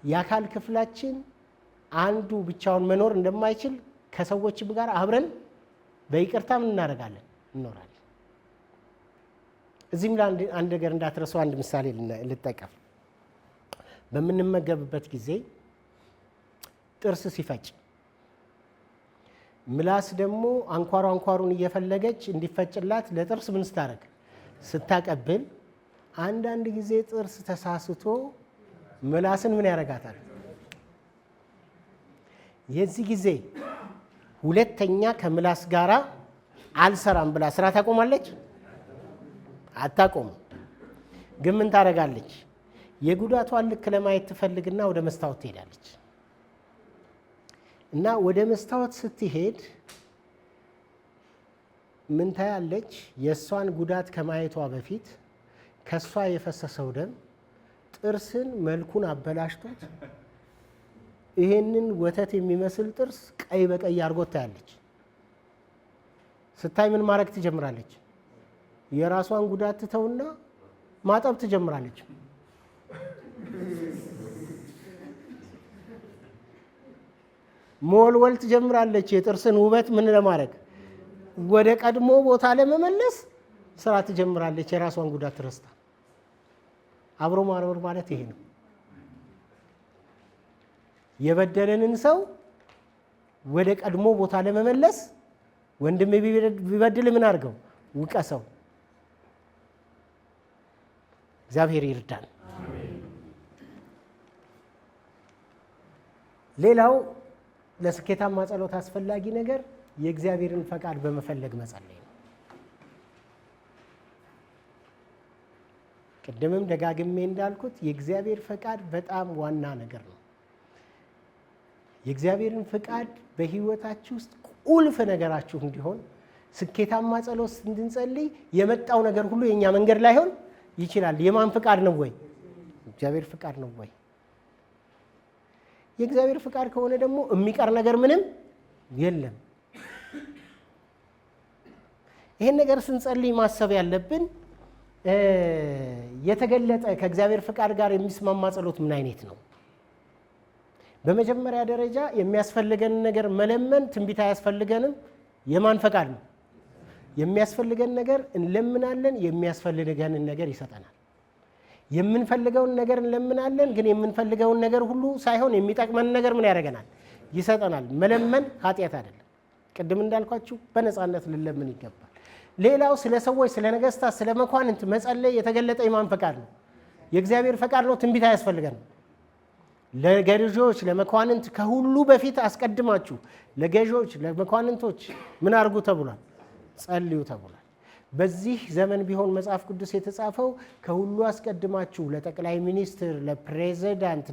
የአካል ክፍላችን አንዱ ብቻውን መኖር እንደማይችል ከሰዎችም ጋር አብረን በይቅርታ ምን እናደርጋለን እንኖራለን። እዚህም ላይ አንድ ነገር እንዳትረሱ አንድ ምሳሌ ልጠቀም። በምንመገብበት ጊዜ ጥርስ ሲፈጭ ምላስ ደግሞ አንኳሩን እየፈለገች እንዲፈጭላት ለጥርስ ምን ስታደርግ ስታቀብል፣ አንዳንድ ጊዜ ጥርስ ተሳስቶ ምላስን ምን ያደርጋታል? የዚህ ጊዜ ሁለተኛ ከምላስ ጋራ አልሰራም ብላ ስራ ታቆማለች? አታቆም። ግን ምን ታደርጋለች? የጉዳቷን ልክ ለማየት ትፈልግና ወደ መስታወት ትሄዳለች። እና ወደ መስታወት ስትሄድ ምን ታያለች? የእሷን ጉዳት ከማየቷ በፊት ከእሷ የፈሰሰው ደም ጥርስን መልኩን አበላሽቶት ይሄንን ወተት የሚመስል ጥርስ ቀይ በቀይ አድርጎት ታያለች። ስታይ ምን ማድረግ ትጀምራለች? የራሷን ጉዳት ትተውና ማጠብ ትጀምራለች። ሞልወል ትጀምራለች። የጥርስን ውበት ምን ለማድረግ ወደ ቀድሞ ቦታ ለመመለስ ስራ ትጀምራለች። የራሷን ጉዳት ረስታ። አብሮ ማኖር ማለት ይሄ ነው። የበደለንን ሰው ወደ ቀድሞ ቦታ ለመመለስ ወንድም ቢበድል ምን አድርገው ውቀሰው። እግዚአብሔር ይርዳን። ሌላው ለስኬታማ ጸሎት አስፈላጊ ነገር የእግዚአብሔርን ፈቃድ በመፈለግ መጸለይ ነው። ቅድምም ደጋግሜ እንዳልኩት የእግዚአብሔር ፈቃድ በጣም ዋና ነገር ነው። የእግዚአብሔርን ፈቃድ በህይወታችሁ ውስጥ ቁልፍ ነገራችሁ እንዲሆን ስኬታማ ጸሎት እንድንጸልይ የመጣው ነገር ሁሉ የኛ መንገድ ላይሆን ይችላል። የማን ፈቃድ ነው ወይ? እግዚአብሔር ፈቃድ ነው ወይ? የእግዚአብሔር ፈቃድ ከሆነ ደግሞ የሚቀር ነገር ምንም የለም። ይሄን ነገር ስንጸልይ ማሰብ ያለብን የተገለጠ ከእግዚአብሔር ፈቃድ ጋር የሚስማማ ጸሎት ምን አይነት ነው? በመጀመሪያ ደረጃ የሚያስፈልገን ነገር መለመን ትንቢት አያስፈልገንም። የማን ፈቃድ ነው? የሚያስፈልገን ነገር እንለምናለን፣ የሚያስፈልገንን ነገር ይሰጠናል። የምንፈልገውን ነገር እንለምናለን፣ ግን የምንፈልገውን ነገር ሁሉ ሳይሆን የሚጠቅመን ነገር ምን ያደርገናል? ይሰጠናል። መለመን ኃጢአት አይደለም። ቅድም እንዳልኳችሁ በነፃነት ልለምን ይገባል። ሌላው ስለ ሰዎች፣ ስለ ነገስታት፣ ስለ መኳንንት መጸለይ የተገለጠ የማን ፈቃድ ነው? የእግዚአብሔር ፈቃድ ነው። ትንቢት አያስፈልገንም። ለገዢዎች ለመኳንንት ከሁሉ በፊት አስቀድማችሁ ለገዢዎች ለመኳንንቶች ምን አድርጉ ተብሏል? ጸልዩ ተብሏል። በዚህ ዘመን ቢሆን መጽሐፍ ቅዱስ የተጻፈው ከሁሉ አስቀድማችሁ ለጠቅላይ ሚኒስትር፣ ለፕሬዚዳንት፣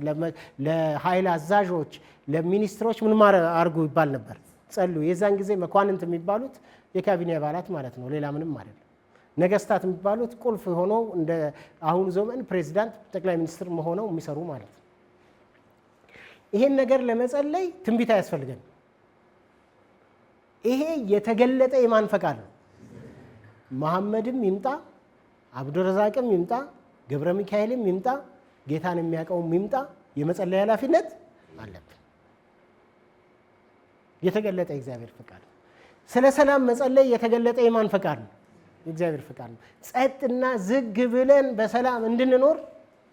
ለኃይል አዛዦች፣ ለሚኒስትሮች ምን አድርጉ ይባል ነበር? ጸልዩ። የዛን ጊዜ መኳንንት የሚባሉት የካቢኔ አባላት ማለት ነው። ሌላ ምንም አይደለም። ነገስታት የሚባሉት ቁልፍ ሆነው እንደ አሁኑ ዘመን ፕሬዚዳንት፣ ጠቅላይ ሚኒስትር ሆነው የሚሰሩ ማለት ነው። ይሄን ነገር ለመጸለይ ትንቢት አያስፈልገን። ይሄ የተገለጠ የማን ፈቃድ ነው? መሐመድም ይምጣ፣ አብዱረዛቅም ይምጣ፣ ገብረ ሚካኤልም ይምጣ፣ ጌታን የሚያውቀውም ይምጣ፣ የመጸለይ ኃላፊነት አለብን። የተገለጠ የእግዚአብሔር ፈቃድ ነው። ስለ ሰላም መጸለይ የተገለጠ የማን ፈቃድ ነው? የእግዚአብሔር ፈቃድ ነው። ጸጥና ዝግ ብለን በሰላም እንድንኖር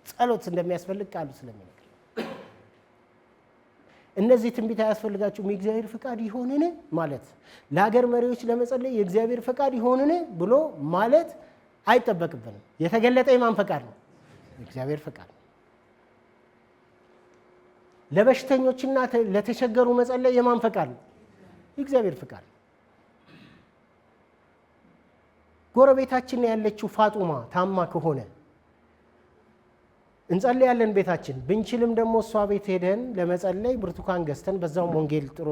ጸሎት እንደሚያስፈልግ ቃሉ ስለሚነግር እነዚህ ትንቢት አያስፈልጋችሁም የእግዚአብሔር ፈቃድ ይሆንን ማለት ለሀገር መሪዎች ለመጸለይ የእግዚአብሔር ፈቃድ ይሆንን ብሎ ማለት አይጠበቅብንም። የተገለጠ የማን ፈቃድ ነው? የእግዚአብሔር ፈቃድ ነው። ለበሽተኞችና ለተቸገሩ መጸለይ የማን ፈቃድ ነው? የእግዚአብሔር ፈቃድ ነው። ጎረቤታችን ያለችው ፋጡማ ታማ ከሆነ እንጸልያለን ቤታችን። ብንችልም ደግሞ እሷ ቤት ሄደን ለመጸለይ ብርቱካን ገዝተን በዛውም ወንጌል ጥሩ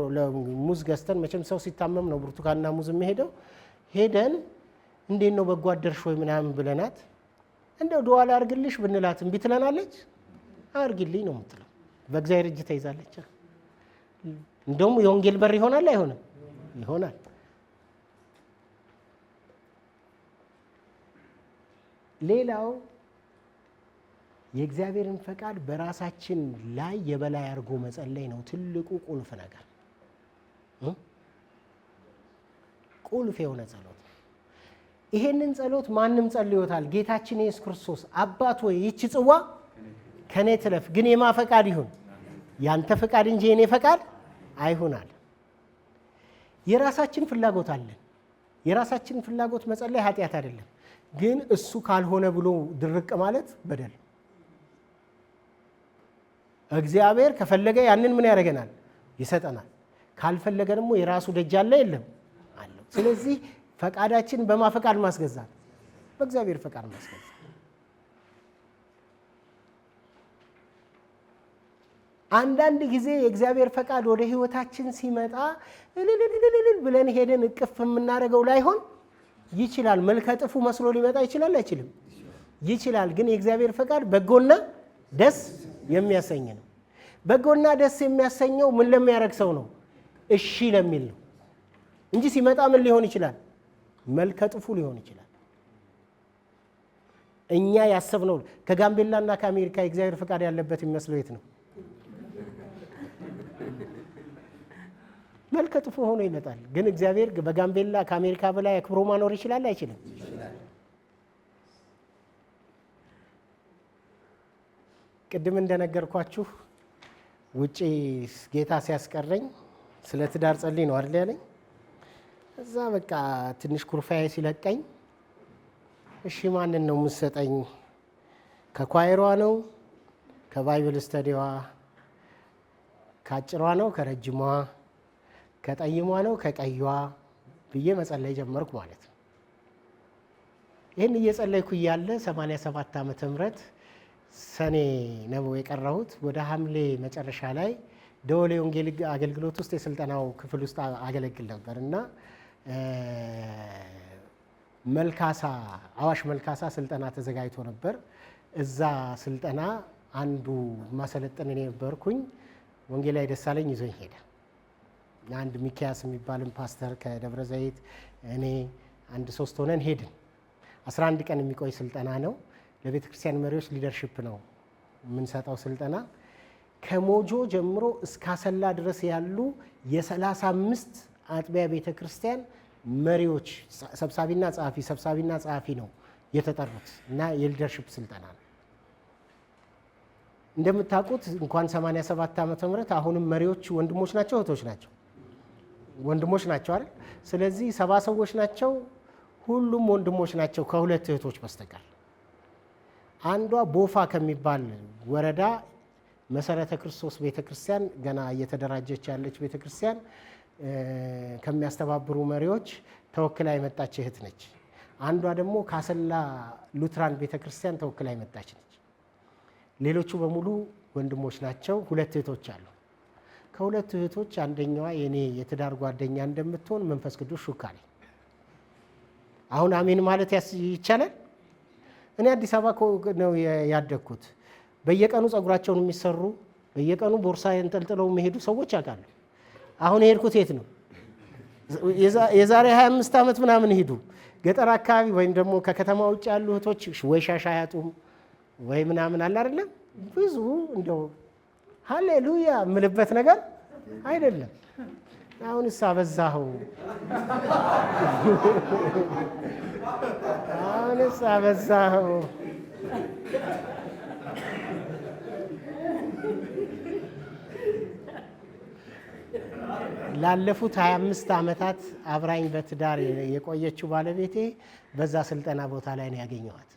ሙዝ ገዝተን፣ መቼም ሰው ሲታመም ነው ብርቱካንና ሙዝ የሚሄደው። ሄደን እንዴት ነው በጎ አደርሽ ወይ ምናምን ብለናት እንደው ዱዓ ላድርግልሽ ብንላት እምቢ ትለናለች? አድርጊልኝ ነው የምትለው። በእግዚአብሔር እጅ ተይዛለች። እንደውም የወንጌል በር ይሆናል አይሆንም? ይሆናል። ሌላው የእግዚአብሔርን ፈቃድ በራሳችን ላይ የበላይ አድርጎ መጸለይ ነው ትልቁ ቁልፍ ነገር፣ ቁልፍ የሆነ ጸሎት። ይሄንን ጸሎት ማንም ጸልዮታል። ጌታችን ኢየሱስ ክርስቶስ አባት ሆይ ይህች ጽዋ ከኔ ትለፍ፣ ግን የማ ፈቃድ ይሁን? ያንተ ፈቃድ እንጂ የኔ ፈቃድ አይሁናል። የራሳችን ፍላጎት አለን። የራሳችን ፍላጎት መጸለይ ኃጢአት አይደለም፣ ግን እሱ ካልሆነ ብሎ ድርቅ ማለት በደል። እግዚአብሔር ከፈለገ ያንን ምን ያደርገናል? ይሰጠናል። ካልፈለገ ደግሞ የራሱ ደጅ አለ የለም አለው። ስለዚህ ፈቃዳችን በማ ፈቃድ ማስገዛት? በእግዚአብሔር ፈቃድ ማስገዛት። አንዳንድ ጊዜ የእግዚአብሔር ፈቃድ ወደ ህይወታችን ሲመጣ እልልልልል ብለን ሄደን እቅፍ የምናደርገው ላይሆን ይችላል። መልከ ጥፉ መስሎ ሊመጣ ይችላል። አይችልም? ይችላል። ግን የእግዚአብሔር ፈቃድ በጎና ደስ የሚያሰኝ ነው። በጎና ደስ የሚያሰኘው ምን ለሚያደርግ ሰው ነው? እሺ ለሚል ነው እንጂ ሲመጣ ምን ሊሆን ይችላል? መልከ ጥፉ ሊሆን ይችላል። እኛ ያሰብነው ከጋምቤላና ከአሜሪካ የእግዚአብሔር ፈቃድ ያለበት የሚመስለው የት ነው? መልከ ጥፉ ሆኖ ይመጣል። ግን እግዚአብሔር በጋምቤላ ከአሜሪካ በላይ አክብሮ ማኖር ይችላል? አይችልም? ቅድም እንደነገርኳችሁ ውጪ ጌታ ሲያስቀረኝ ስለ ትዳር ጸልይ ነው አይደል ያለኝ። እዛ በቃ ትንሽ ኩርፋዬ ሲለቀኝ እሺ ማንን ነው የምትሰጠኝ? ከኳይሯ ነው? ከባይብል ስተዲዋ? ከአጭሯ ነው? ከረጅሟ? ከጠይሟ ነው? ከቀይዋ? ብዬ መጸለይ ጀመርኩ ማለት ነው። ይህን እየጸለይኩ እያለ 87 ዓመተ ምህረት ሰኔ ነው የቀረሁት። ወደ ሐምሌ መጨረሻ ላይ ደወሌ ወንጌል አገልግሎት ውስጥ የስልጠናው ክፍል ውስጥ አገለግል ነበር እና መልካሳ አዋሽ መልካሳ ስልጠና ተዘጋጅቶ ነበር። እዛ ስልጠና አንዱ ማሰለጠን እኔ ነበርኩኝ። ወንጌላዊ ደሳለኝ ይዞኝ ሄደ። አንድ ሚኪያስ የሚባልን ፓስተር ከደብረ ዘይት እኔ አንድ 3 ሆነን ሄድን። 11 ቀን የሚቆይ ስልጠና ነው። ለቤተ ክርስቲያን መሪዎች ሊደርሺፕ ነው የምንሰጠው ስልጠና። ከሞጆ ጀምሮ እስከ አሰላ ድረስ ያሉ የ35 አጥቢያ ቤተ ክርስቲያን መሪዎች ሰብሳቢና ጸሐፊ ነው የተጠሩት እና የሊደርሺፕ ስልጠና ነው። እንደምታውቁት እንኳን 87 ዓመተ ምህረት አሁንም መሪዎች ወንድሞች ናቸው እህቶች ናቸው? ወንድሞች ናቸው አይደል? ስለዚህ 70 ሰዎች ናቸው። ሁሉም ወንድሞች ናቸው ከሁለት እህቶች በስተቀር። አንዷ ቦፋ ከሚባል ወረዳ መሰረተ ክርስቶስ ቤተክርስቲያን ገና እየተደራጀች ያለች ቤተክርስቲያን ከሚያስተባብሩ መሪዎች ተወክላ የመጣች እህት ነች። አንዷ ደግሞ ካሰላ ሉትራን ቤተክርስቲያን ተወክላ የመጣች ነች። ሌሎቹ በሙሉ ወንድሞች ናቸው። ሁለት እህቶች አሉ። ከሁለት እህቶች አንደኛዋ የኔ የትዳር ጓደኛ እንደምትሆን መንፈስ ቅዱስ ሹክ አለኝ። አሁን አሜን ማለት ይቻላል? እኔ አዲስ አበባ ነው ያደግኩት። በየቀኑ ጸጉራቸውን የሚሰሩ በየቀኑ ቦርሳ እንጠልጥለው የሚሄዱ ሰዎች አውቃለሁ። አሁን የሄድኩት የት ነው? የዛሬ 25 ዓመት ምናምን ሄዱ ገጠር አካባቢ ወይም ደግሞ ከከተማ ውጭ ያሉ እህቶች ወይ ሻሻ አያጡም ወይ ምናምን አለ አይደለም። ብዙ እንደው ሃሌሉያ የምልበት ነገር አይደለም። አሁንስ አበዛኸው፣ አሁንስ አበዛኸው። ላለፉት 25 ዓመታት አብራኝ በትዳር የቆየችው ባለቤቴ በዛ ስልጠና ቦታ ላይ ነው ያገኘኋት።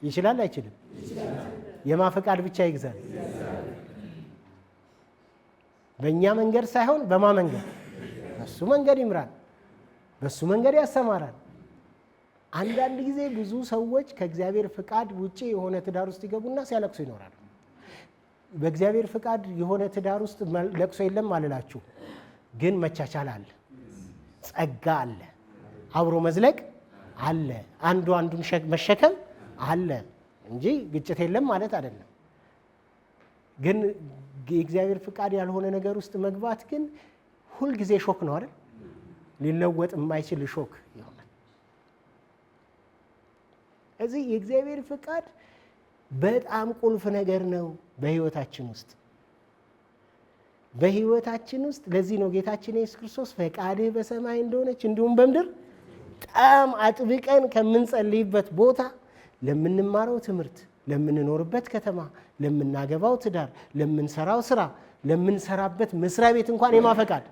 ይችላል አይችልም? የማፈቃድ ብቻ ይግዛል። በእኛ መንገድ ሳይሆን በማ መንገድ? በሱ መንገድ ይምራል፣ በሱ መንገድ ያሰማራል። አንዳንድ ጊዜ ብዙ ሰዎች ከእግዚአብሔር ፍቃድ ውጪ የሆነ ትዳር ውስጥ ይገቡና ሲያለቅሱ ይኖራሉ። በእግዚአብሔር ፍቃድ የሆነ ትዳር ውስጥ ለቅሶ የለም አልላችሁ፣ ግን መቻቻል አለ፣ ጸጋ አለ፣ አብሮ መዝለቅ አለ፣ አንዱ አንዱን መሸከም አለ እንጂ ግጭት የለም ማለት አይደለም። ግን የእግዚአብሔር ፍቃድ ያልሆነ ነገር ውስጥ መግባት ግን ሁልጊዜ ሾክ ነው አይደል? ሊለወጥ የማይችል ሾክ ይሆናል። እዚህ የእግዚአብሔር ፍቃድ በጣም ቁልፍ ነገር ነው በህይወታችን ውስጥ ለዚህ ነው ጌታችን ኢየሱስ ክርስቶስ ፈቃድህ በሰማይ እንደሆነች እንዲሁም በምድር በጣም አጥብቀን ከምንጸልይበት ቦታ ለምንማረው ትምህርት፣ ለምንኖርበት ከተማ፣ ለምናገባው ትዳር፣ ለምንሰራው ስራ፣ ለምንሰራበት መስሪያ ቤት እንኳን የማፈቃድ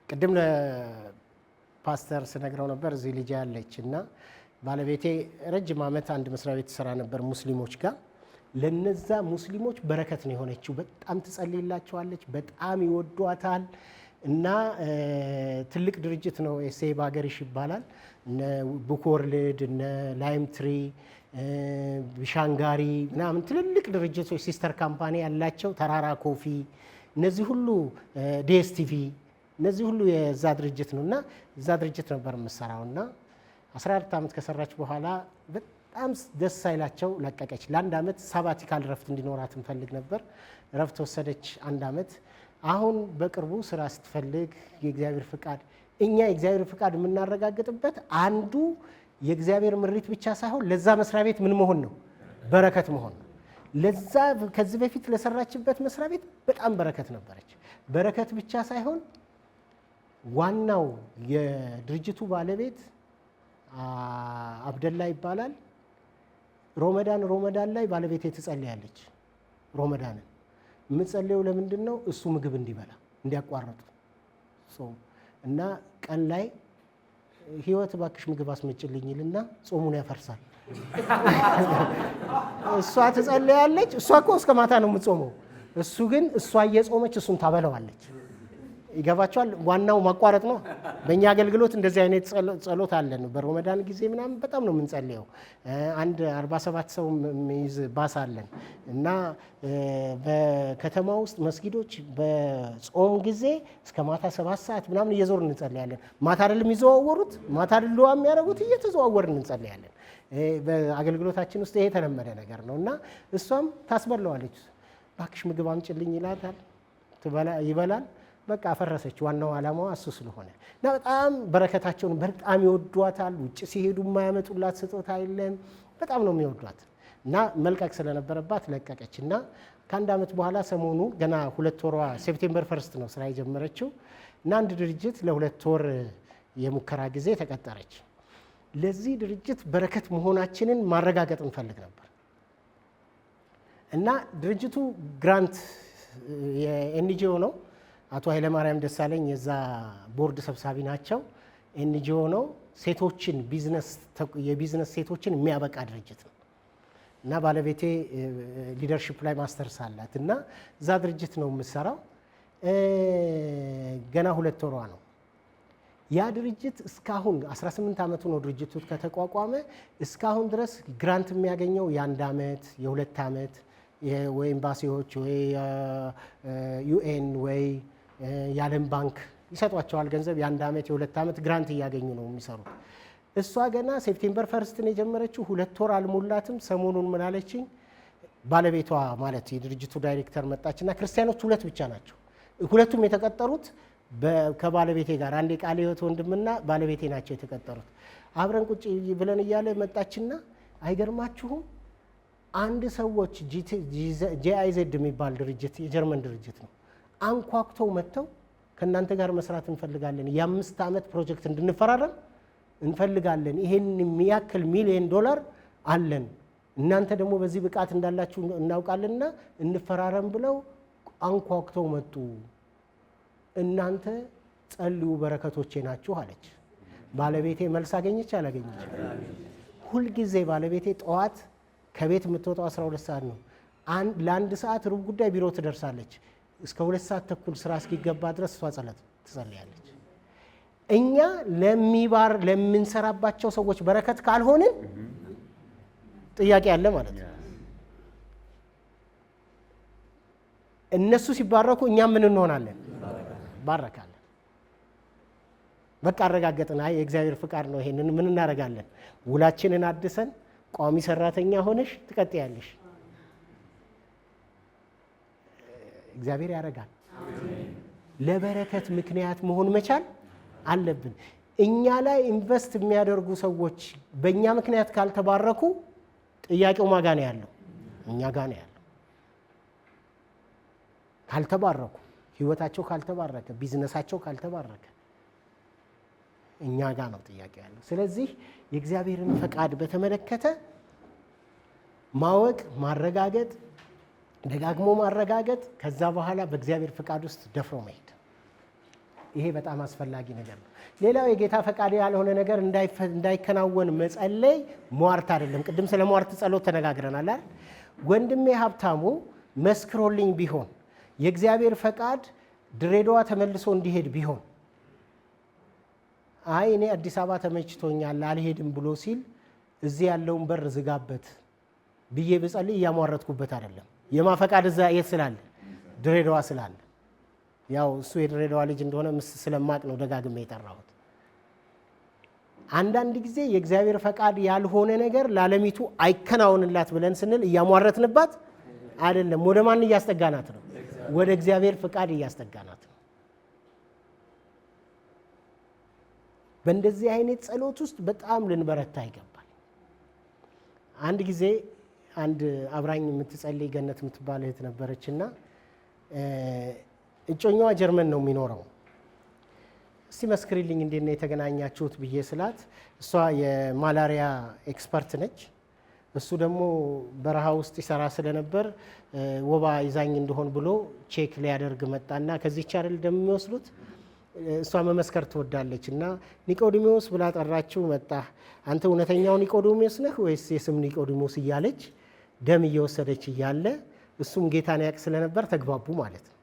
ቅድም ለፓስተር ስነግረው ነበር። እዚህ ልጅ ያለች እና ባለቤቴ ረጅም ዓመት አንድ መስሪያ ቤት ትሰራ ነበር ሙስሊሞች ጋር። ለነዛ ሙስሊሞች በረከት ነው የሆነችው። በጣም ትጸልይላቸዋለች፣ በጣም ይወዷታል። እና ትልቅ ድርጅት ነው ኤስኤ ባገሪሽ ይባላል። እነ ቡክ ወርልድ፣ እነ ላይም ትሪ፣ ቢሻንጋሪ ምናምን ትልልቅ ድርጅቶች ሲስተር ካምፓኒ ያላቸው፣ ተራራ ኮፊ፣ እነዚህ ሁሉ ዲኤስቲቪ፣ እነዚህ ሁሉ የዛ ድርጅት ነው። እና እዛ ድርጅት ነበር የምሰራው። እና 14 ዓመት ከሰራች በኋላ በጣም ደስ አይላቸው ለቀቀች። ለአንድ ዓመት ሳባቲካል ረፍት እንዲኖራት እንፈልግ ነበር። ረፍት ወሰደች 1 ዓመት። አሁን በቅርቡ ስራ ስትፈልግ የእግዚአብሔር ፍቃድ፣ እኛ የእግዚአብሔር ፍቃድ የምናረጋግጥበት አንዱ የእግዚአብሔር ምሪት ብቻ ሳይሆን ለዛ መስሪያ ቤት ምን መሆን ነው? በረከት መሆን ነው። ለዛ ከዚህ በፊት ለሰራችበት መስሪያ ቤት በጣም በረከት ነበረች። በረከት ብቻ ሳይሆን ዋናው የድርጅቱ ባለቤት አብደላ ይባላል። ሮመዳን ላይ ባለቤቴ ትጸልያለች። ሮመዳንን የምጸልየው ለምንድን ነው? እሱ ምግብ እንዲበላ እንዲያቋርጥ እና ቀን ላይ ህይወት እባክሽ ምግብ አስመጭልኝ ይልና ጾሙን ያፈርሳል። እሷ ትጸልያለች። እሷ እኮ እስከ ማታ ነው የምትጾመው። እሱ ግን እሷ እየጾመች እሱን ታበለዋለች። ይገባቸዋል። ዋናው ማቋረጥ ነው። በእኛ አገልግሎት እንደዚህ አይነት ጸሎት አለን። በሮመዳን ጊዜ ምናምን በጣም ነው የምንጸልየው። አንድ 47 ሰው የሚይዝ ባስ አለን እና በከተማ ውስጥ መስጊዶች በጾም ጊዜ እስከ ማታ 7 ሰዓት ምናምን እየዞርን እንጸልያለን። ማታ አይደለም የሚዘዋወሩት፣ ማታ አይደለም የሚያደርጉት፣ እየተዘዋወርን እንጸልያለን። በአገልግሎታችን ውስጥ ይሄ የተለመደ ነገር ነው እና እሷም ታስበለዋለች። እባክሽ ምግብ አምጪልኝ ይላታል፣ ይበላል። በቃ አፈረሰች። ዋናው ዓላማዋ እሱ ስለሆነ እና በጣም በረከታቸውን በጣም ይወዷታል። ውጭ ሲሄዱ የማያመጡላት ስጦታ የለም። በጣም ነው የሚወዷት እና መልቀቅ ስለነበረባት ለቀቀች እና ከ1 ዓመት በኋላ ሰሞኑ ገና 2 ወሯ ሴፕቴምበር 1 ነው ስራ የጀመረችው እና አንድ ድርጅት ለ2 ወር የሙከራ ጊዜ ተቀጠረች። ለዚህ ድርጅት በረከት መሆናችንን ማረጋገጥ እንፈልግ ነበር እና ድርጅቱ ግራንት የኤንጂኦ ነው። አቶ ኃይለማርያም ደሳለኝ የዛ ቦርድ ሰብሳቢ ናቸው። ኤንጂኦ ነው። ሴቶችን የቢዝነስ ሴቶችን የሚያበቃ ድርጅት ነው እና ባለቤቴ ሊደርሺፕ ላይ ማስተርስ አላት እና እዛ ድርጅት ነው የምሰራው። ገና 2 ወሯ ነው። ያ ድርጅት እስካሁን 18 ዓመቱ ነው ድርጅቱ ከተቋቋመ። እስካሁን ድረስ ግራንት የሚያገኘው የ1 ዓመት የ2 ዓመት ወይ ኤምባሲዎች ወይ ዩኤን ወይ የዓለም ባንክ ይሰጧቸዋል ገንዘብ። የ1 ዓመት የ2 ዓመት ግራንት እያገኙ ነው የሚሰሩት። እሷ ገና ሴፕቴምበር 1 ነው የጀመረችው። 2 ወር አልሞላትም። ሰሞኑን ምን አለችኝ? ባለቤቷ ማለት የድርጅቱ ዳይሬክተር መጣችና ክርስቲያኖች 2 ብቻ ናቸው፣ ሁለቱም የተቀጠሩት ከባለቤቴ ጋር፣ አንድ የቃለ ሕይወት ወንድምና ባለቤቴ ናቸው የተቀጠሩት። አብረን ቁጭ ብለን እያለ መጣችና አይገርማችሁም አንድ ሰዎች ጂአይዜድ የሚባል ድርጅት የጀርመን ድርጅት ነው አንኳኩተው መጥተው ከእናንተ ጋር መስራት እንፈልጋለን፣ የ5 ዓመት ፕሮጀክት እንድንፈራረም እንፈልጋለን፣ ይሄን የሚያክል $1,000,000 አለን፣ እናንተ ደግሞ በዚህ ብቃት እንዳላችሁ እናውቃለንና እንፈራረም ብለው አንኳኩተው መጡ። እናንተ ጸልዩ በረከቶቼ ናችሁ አለች። ባለቤቴ መልስ አገኘች አላገኘች? ሁልጊዜ ባለቤቴ ጠዋት ከቤት የምትወጣው 12 ሰዓት ነው። ለ1 ሰዓት ሩብ ጉዳይ ቢሮ ትደርሳለች። እስከ 2 ሰዓት ተኩል ስራ እስኪገባ ድረስ እሷ ጸሎት ትጸልያለች። እኛ ለምንሰራባቸው ሰዎች በረከት ካልሆንን ጥያቄ አለ ማለት ነው። እነሱ ሲባረኩ እኛ ምን እንሆናለን? ባረካለን። በቃ አረጋገጥን። አይ የእግዚአብሔር ፍቃድ ነው። ይሄንን ምን እናደርጋለን? ውላችንን አድሰን ቋሚ ሰራተኛ ሆነሽ ትቀጥያለሽ። እግዚአብሔር ያደርጋል። ለበረከት ምክንያት መሆን መቻል አለብን። እኛ ላይ ኢንቨስት የሚያደርጉ ሰዎች በእኛ ምክንያት ካልተባረኩ ጥያቄው ማጋ ነው ያለው? እኛ ጋር ነው ያለው። ካልተባረኩ፣ ህይወታቸው ካልተባረከ፣ ቢዝነሳቸው ካልተባረከ እኛ ጋር ነው ጥያቄው ያለው። ስለዚህ የእግዚአብሔርን ፈቃድ በተመለከተ ማወቅ፣ ማረጋገጥ፣ ደጋግሞ ማረጋገጥ፣ ከዛ በኋላ በእግዚአብሔር ፈቃድ ውስጥ ደፍሮ መሄድ፣ ይሄ በጣም አስፈላጊ ነገር ነው። ሌላው የጌታ ፈቃድ ያልሆነ ነገር እንዳይከናወን መጸለይ ሟርት አይደለም። ቅድም ስለ ሟርት ጸሎት ተነጋግረናል አይደል? ወንድሜ ሀብታሙ መስክሮልኝ ቢሆን የእግዚአብሔር ፈቃድ ድሬዳዋ ተመልሶ እንዲሄድ ቢሆን አይ እኔ አዲስ አበባ ተመችቶኛል አልሄድም ብሎ ሲል እዚህ ያለውን በር ዝጋበት ብዬ ብጸልይ እያሟረትኩበት አይደለም። የማፈቃድ እዛ የት ስላለ? ድሬዳዋ ስላለ። ያው እሱ የድሬዳዋ ልጅ እንደሆነ ስለማቅ ነው ደጋግሜ የጠራሁት። አንዳንድ ጊዜ የእግዚአብሔር ፈቃድ ያልሆነ ነገር ለዓለሚቱ አይከናወንላት ብለን ስንል እያሟረትንባት አይደለም። ወደ ማን እያስጠጋናት ነው? ወደ እግዚአብሔር ፈቃድ እያስጠጋናት ነው። በእንደዚህ አይነት ጸሎት ውስጥ በጣም ልንበረታ ይገባል። አንድ ጊዜ አንድ አብራኝ የምትጸልይ ገነት የምትባል እህት ነበረችና እጮኛዋ ጀርመን ነው የሚኖረው። እስቲ መስክሪልኝ እንዴት ነው የተገናኛችሁት ብዬ ስላት እሷ የማላሪያ ኤክስፐርት ነች፣ እሱ ደግሞ በረሃ ውስጥ ይሰራ ስለነበር ወባ ይዛኝ እንደሆን ብሎ ቼክ ሊያደርግ መጣና ከዚህ ቻርል ደም የሚወስዱት እሷ መመስከር ትወዳለች እና ኒቆዲሞስ ብላ ጠራችው። መጣ። አንተ እውነተኛው ኒቆዲሞስ ነህ ወይስ የስም ኒቆዲሞስ እያለች ደም እየወሰደች እያለ እሱም ጌታን ያውቅ ስለነበር ተግባቡ ማለት ነው።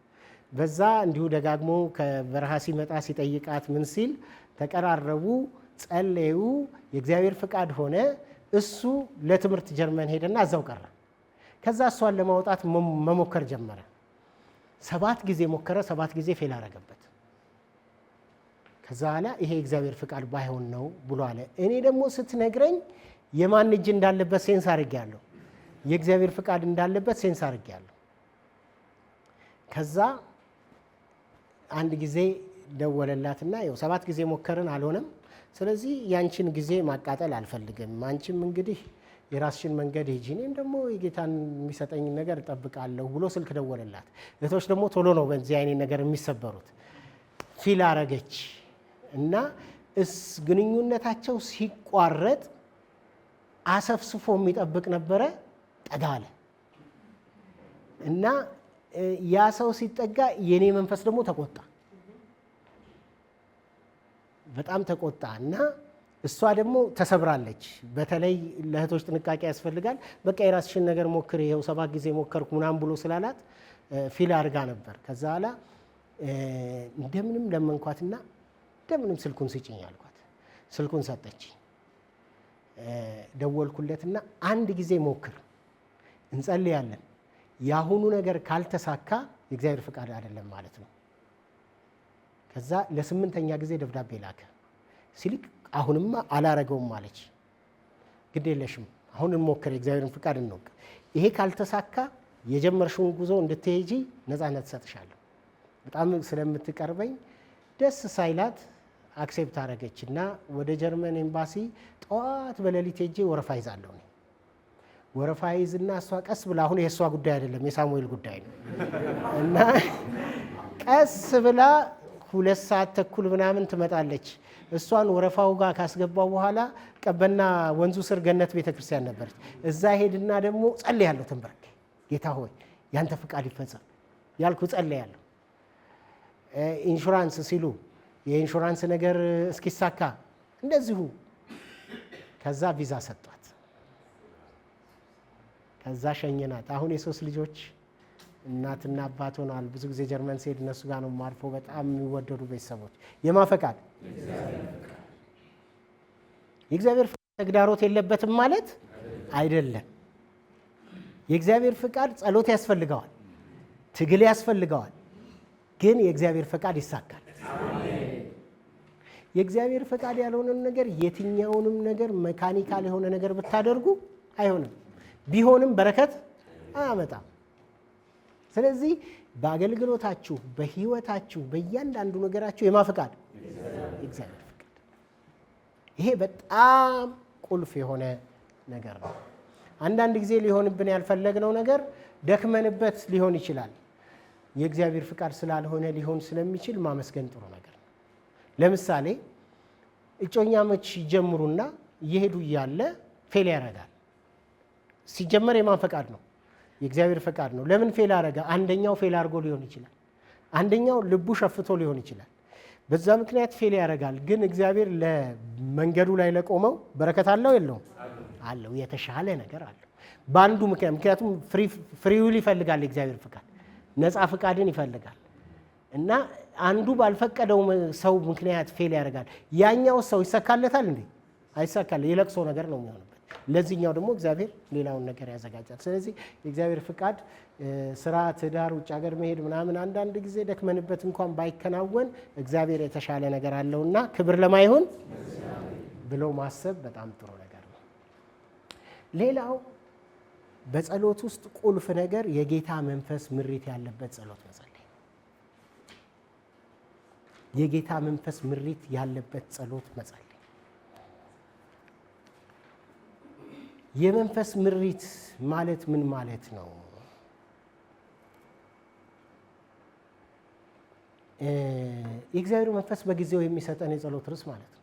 በዛ እንዲሁ ደጋግሞ ከበረሃ ሲመጣ ሲጠይቃት ምን ሲል ተቀራረቡ፣ ጸለዩ፣ የእግዚአብሔር ፍቃድ ሆነ። እሱ ለትምህርት ጀርመን ሄደና እዛው ቀረ። ከዛ እሷን ለማውጣት መሞከር ጀመረ። 7 ጊዜ ሞከረ፣ 7 ጊዜ ፌል አረገበት። ከዛ ኋላ ይሄ የእግዚአብሔር ፍቃድ ባይሆን ነው ብሎ አለ። እኔ ደግሞ ስትነግረኝ የማን እጅ እንዳለበት ሴንስ አድርጌያለሁ፣ የእግዚአብሔር ፍቃድ እንዳለበት ሴንስ አድርጌያለሁ። ከዛ አንድ ጊዜ ደወለላትና ያው 7 ጊዜ ሞከርን፣ አልሆነም። ስለዚህ ያንቺን ጊዜ ማቃጠል አልፈልግም፣ አንቺም እንግዲህ የራስሽን መንገድ ሂጂ፣ እኔም ደግሞ የጌታን የሚሰጠኝ ነገር እጠብቃለሁ ብሎ ስልክ ደወለላት። እህቶች ደግሞ ቶሎ ነው በዚህ አይነት ነገር የሚሰበሩት። ፊል አረገች እና ግንኙነታቸው ሲቋረጥ አሰፍስፎ የሚጠብቅ ነበረ። ጠጋ አለ እና ያ ሰው ሲጠጋ የኔ መንፈስ ደግሞ ተቆጣ፣ በጣም ተቆጣ እና እሷ ደግሞ ተሰብራለች። በተለይ ለእህቶች ጥንቃቄ ያስፈልጋል። በቃ የራስሽን ነገር ሞክር፣ ይኸው 7 ጊዜ ሞከርኩ ምናምን ብሎ ስላላት ፊል አድርጋ ነበር። ከዛ ኋላ እንደምንም ለመንኳትና እንደምንም ስልኩን ስጭኝ አልኳት። ስልኩን ሰጠች። ደወልኩለትና አንድ ጊዜ ሞክር፣ እንጸልያለን፣ የአሁኑ ነገር ካልተሳካ የእግዚአብሔር ፍቃድ አይደለም ማለት ነው። ከዛ ለ8ኛ ጊዜ ደብዳቤ ላከ። ሲልክ አሁንማ አላረገውም አለች። ግድ የለሽም አሁን እንሞክር፣ የእግዚአብሔርን ፍቃድ እንወቅ፣ ይሄ ካልተሳካ የጀመርሽውን ጉዞ እንድትሄጂ ነፃነት ሰጥሻለሁ። በጣም ስለምትቀርበኝ ደስ ሳይላት አክሴፕት አረገች እና ወደ ጀርመን ኤምባሲ ጠዋት በሌሊት ሄጄ ወረፋ ይዛለሁ። ወረፋ ይዝና እሷ ቀስ ብላ፣ አሁን የእሷ ጉዳይ አይደለም የሳሙኤል ጉዳይ ነው እና ቀስ ብላ 2 ሰዓት ተኩል ምናምን ትመጣለች። እሷን ወረፋው ጋር ካስገባው በኋላ ቀበና ወንዙ ስር ገነት ቤተክርስቲያን ነበረች። እዛ ሄድና ደግሞ ጸልያለሁ፣ ተንበርክ፣ ጌታ ሆይ ያንተ ፍቃድ ይፈጸም ያልኩ ጸልያለሁ። ኢንሹራንስ ሲሉ የኢንሹራንስ ነገር እስኪሳካ እንደዚሁ። ከዛ ቪዛ ሰጧት። ከዛ ሸኘናት። አሁን የ3 ልጆች እናትና አባት ሆነዋል። ብዙ ጊዜ ጀርመን ሲሄድ እነሱ ጋር ነው ማርፎ። በጣም የሚወደዱ ቤተሰቦች። የማፈቃድ የእግዚአብሔር ፍቃድ ተግዳሮት የለበትም ማለት አይደለም። የእግዚአብሔር ፍቃድ ጸሎት ያስፈልገዋል፣ ትግል ያስፈልገዋል። ግን የእግዚአብሔር ፈቃድ ይሳካል። የእግዚአብሔር ፈቃድ ያልሆነን ነገር የትኛውንም ነገር መካኒካል የሆነ ነገር ብታደርጉ አይሆንም፣ ቢሆንም በረከት አያመጣም። ስለዚህ በአገልግሎታችሁ፣ በህይወታችሁ፣ በእያንዳንዱ ነገራችሁ የማፈቃድ የእግዚአብሔር ፈቃድ ይሄ በጣም ቁልፍ የሆነ ነገር ነው። አንዳንድ ጊዜ ሊሆንብን ያልፈለግነው ነገር ደክመንበት ሊሆን ይችላል። የእግዚአብሔር ፍቃድ ስላልሆነ ሊሆን ስለሚችል ማመስገን ጥሩ ነገር ነው። ለምሳሌ እጮኛሞች ይጀምሩና እየሄዱ እያለ ፌል ያደርጋል። ሲጀመር የማን ፈቃድ ነው? የእግዚአብሔር ፈቃድ ነው። ለምን ፌል አደረገ? አንደኛው ፌል አድርጎ ሊሆን ይችላል። አንደኛው ልቡ ሸፍቶ ሊሆን ይችላል። በዛ ምክንያት ፌል ያደርጋል። ግን እግዚአብሔር ለመንገዱ ላይ ለቆመው በረከት አለው የለውም? አለው። የተሻለ ነገር አለው በአንዱ ምክንያት። ምክንያቱም ፍሪ ዊል ይፈልጋል የእግዚአብሔር ፍቃድ፣ ነፃ ፍቃድን ይፈልጋል እና አንዱ ባልፈቀደው ሰው ምክንያት ፌል ያደርጋል። ያኛው ሰው ይሰካለታል እንዴ? አይሳካል። የለቅሶ ነገር ነው የሚሆንበት። ለዚህኛው ደግሞ እግዚአብሔር ሌላውን ነገር ያዘጋጃል። ስለዚህ የእግዚአብሔር ፍቃድ ስራ፣ ትዳር፣ ውጭ ሀገር መሄድ ምናምን አንዳንድ ጊዜ ደክመንበት እንኳን ባይከናወን እግዚአብሔር የተሻለ ነገር አለውና ክብር ለማይሆን ብሎ ማሰብ በጣም ጥሩ ነገር ነው። ሌላው በጸሎት ውስጥ ቁልፍ ነገር የጌታ መንፈስ ምሪት ያለበት ጸሎት መጸለይ። የጌታ መንፈስ ምሪት ያለበት ጸሎት መጸለይ። የመንፈስ ምሪት ማለት ምን ማለት ነው? የእግዚአብሔር መንፈስ በጊዜው የሚሰጠን የጸሎት ርዕስ ማለት ነው።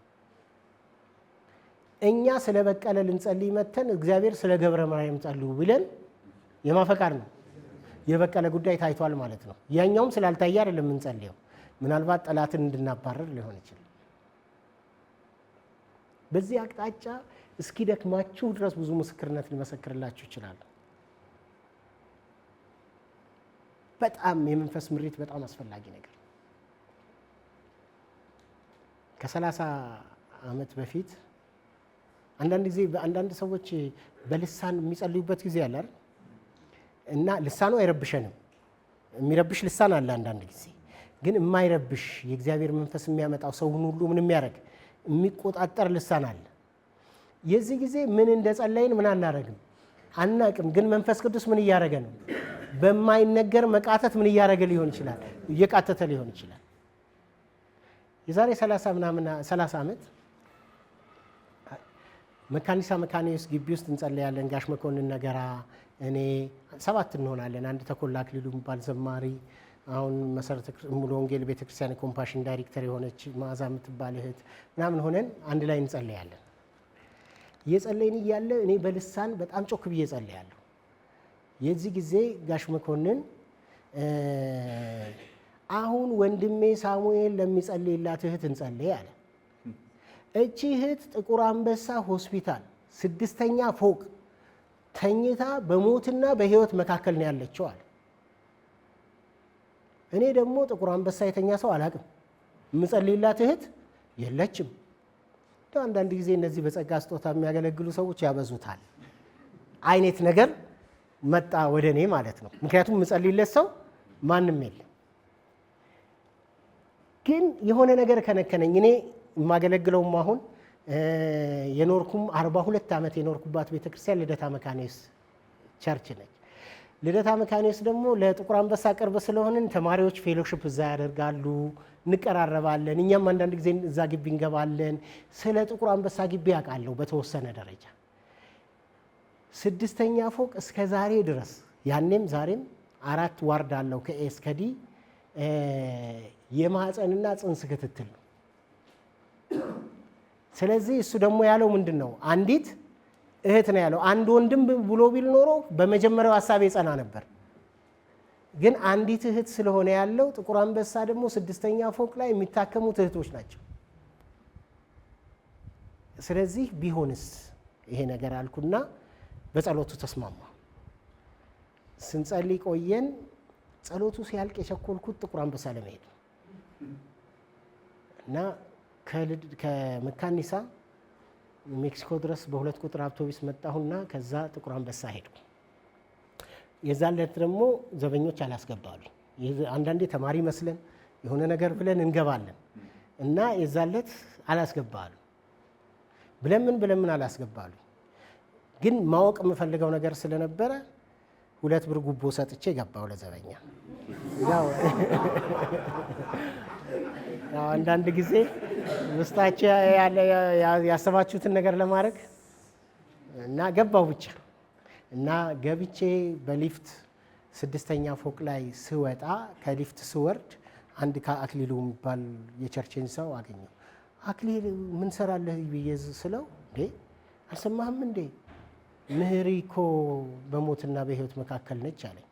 እኛ ስለ በቀለ ልንጸልይ መተን እግዚአብሔር ስለ ገብረ ማርያም ጸልዩ ብለን የማፈቃድ ነው። የበቀለ ጉዳይ ታይቷል ማለት ነው። ያኛውም ስላልታየ አይደለም የምንጸልየው። ምናልባት ጠላትን እንድናባረር ሊሆን ይችላል። በዚህ አቅጣጫ እስኪ ደክማችሁ ድረስ ብዙ ምስክርነት ሊመሰክርላችሁ ይችላል። በጣም የመንፈስ ምሪት በጣም አስፈላጊ ነገር። ከ30 ዓመት በፊት አንዳንድ ጊዜ አንዳንድ ሰዎች በልሳን የሚጸልዩበት ጊዜ አለ አይደል? እና ልሳኑ አይረብሸንም። የሚረብሽ ልሳን አለ አንዳንድ ጊዜ፣ ግን የማይረብሽ የእግዚአብሔር መንፈስ የሚያመጣው ሰውን ሁሉ ምን የሚያደርግ የሚቆጣጠር ልሳን አለ። የዚህ ጊዜ ምን እንደጸለይን ምን አናረግም አናቅም። ግን መንፈስ ቅዱስ ምን እያደረገ ነው? በማይነገር መቃተት ምን እያደረገ ሊሆን ይችላል? እየቃተተ ሊሆን ይችላል። የዛሬ 30 ዓመት መካኒሳ መካኒስ ግቢ ውስጥ እንጸለያለን። ጋሽ መኮንን ነገራ፣ እኔ 7 እንሆናለን። አንድ ተኮላ አክሊሉ የሚባል ዘማሪ፣ አሁን መሰረተ ሙሉ ወንጌል ቤተክርስቲያን ኮምፓሽን ዳይሬክተር የሆነች ማዛ የምትባል እህት ምናምን ሆነን አንድ ላይ እንጸለያለን። እየጸለይን እያለ እኔ በልሳን በጣም ጮክ ብዬ ጸለያለሁ። የዚህ ጊዜ ጋሽ መኮንን አሁን ወንድሜ ሳሙኤል ለሚጸልይላት እህት እንጸልይ አለ። እቺ እህት ጥቁር አንበሳ ሆስፒታል 6ኛ ፎቅ ተኝታ በሞትና በህይወት መካከል ነው ያለችው አለ። እኔ ደግሞ ጥቁር አንበሳ የተኛ ሰው አላቅም፣ የምጸልይላት እህት የለችም። አንዳንድ ጊዜ እነዚህ በጸጋ ስጦታ የሚያገለግሉ ሰዎች ያበዙታል አይነት ነገር መጣ ወደ እኔ ማለት ነው። ምክንያቱም የምጸልይለት ሰው ማንም የለም። ግን የሆነ ነገር ከነከነኝ። እኔ የማገለግለውም አሁን የኖርኩም 42 ዓመት የኖርኩባት ቤተክርስቲያን ልደታ መካኒስ ቸርች ነች። ልደታ መካኒስ ደግሞ ለጥቁር አንበሳ ቅርብ ስለሆንን ተማሪዎች ፌሎሺፕ እዛ ያደርጋሉ፣ እንቀራረባለን። እኛም አንዳንድ ጊዜ እዛ ግቢ እንገባለን። ስለ ጥቁር አንበሳ ግቢ ያውቃለሁ በተወሰነ ደረጃ። 6ኛ ፎቅ እስከ ዛሬ ድረስ ያኔም ዛሬም 4 ዋርድ አለው ከኤ እስከ ዲ የማህፀንና ጽንስ ክትትል ነው። ስለዚህ እሱ ደግሞ ያለው ምንድን ነው? አንዲት እህት ነው ያለው። አንድ ወንድም ብሎ ቢል ኖሮ በመጀመሪያው ሀሳብ የጸና ነበር። ግን አንዲት እህት ስለሆነ ያለው ጥቁር አንበሳ ደግሞ 6ኛ ፎቅ ላይ የሚታከሙት እህቶች ናቸው። ስለዚህ ቢሆንስ ይሄ ነገር አልኩና በጸሎቱ ተስማማ። ስንጸልይ ቆየን። ጸሎቱ ሲያልቅ የቸኮልኩት ጥቁር አንበሳ ለመሄድ ነው እና ከመካኒሳ ሜክሲኮ ድረስ በ2 ቁጥር አውቶቡስ መጣሁና ከዛ ጥቁር አንበሳ ሄድኩ። የዛን ዕለት ደግሞ ዘበኞች አላስገባሉ። አንዳንዴ ተማሪ መስለን የሆነ ነገር ብለን እንገባለን እና የዛን ዕለት አላስገባሉ። ብለምን አላስገባሉ። ግን ማወቅ የምፈልገው ነገር ስለነበረ 2 ብር ጉቦ ሰጥቼ ገባው ለዘበኛ። ያው አንዳንድ ጊዜ ውስጣችሁ ያሰባችሁትን ነገር ለማድረግ እና ገባው ብቻ እና ገብቼ በሊፍት 6ኛ ፎቅ ላይ ስወጣ ከሊፍት ስወርድ አንድ ከአክሊሉ የሚባል የቸርችን ሰው አገኘው። አክሊል ምን ሰራለህ ብዬ ስለው እንዴ አልሰማህም እንዴ ምህሪ እኮ በሞትና በህይወት መካከል ነች አለኝ።